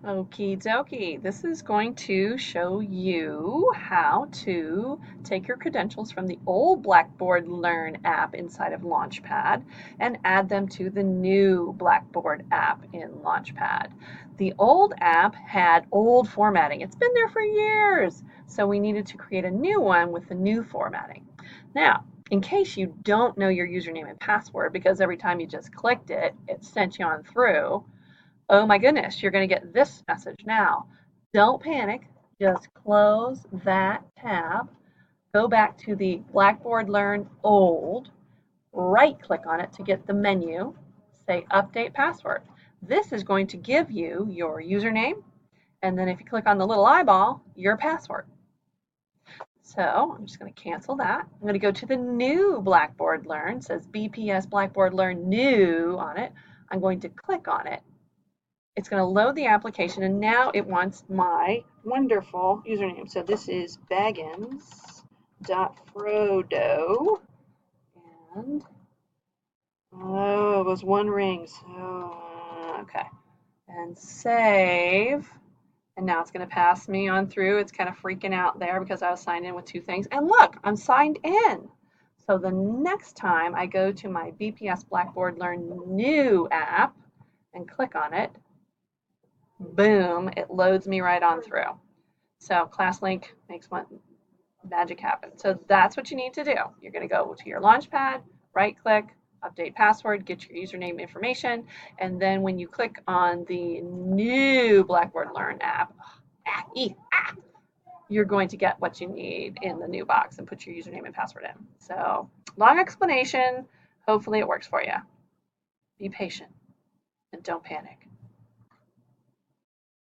Okie dokie. This is going to show you how to take your credentials from the old Blackboard Learn app inside of Launchpad and add them to the new Blackboard app in Launchpad. The old app had old formatting. It's been there for years, so we needed to create a new one with the new formatting. Now, in case you don't know your username and password, because every time you just clicked it, it sent you on through, oh my goodness, you're going to get this message now. Don't panic. Just close that tab. Go back to the Blackboard Learn Old. Right click on it to get the menu. Say Update Password. This is going to give you your username. And then if you click on the little eyeball, your password. So I'm just going to cancel that. I'm going to go to the new Blackboard Learn. It says BPS Blackboard Learn New on it. I'm going to click on it. It's going to load the application, and now it wants my wonderful username. So this is baggins.frodo, and oh, it was one ring. So okay, and save. And now it's going to pass me on through. It's kind of freaking out there because I was signed in with two things. And look, I'm signed in. So the next time I go to my BPS Blackboard Learn New app and click on it, boom, it loads me right on through. So ClassLink makes one magic happen. So that's what you need to do. You're going to go to your Launchpad, right click, update password, get your username information, and then when you click on the new Blackboard Learn app, you're going to get what you need in the new box and put your username and password in. So long explanation. Hopefully it works for you. Be patient and don't panic.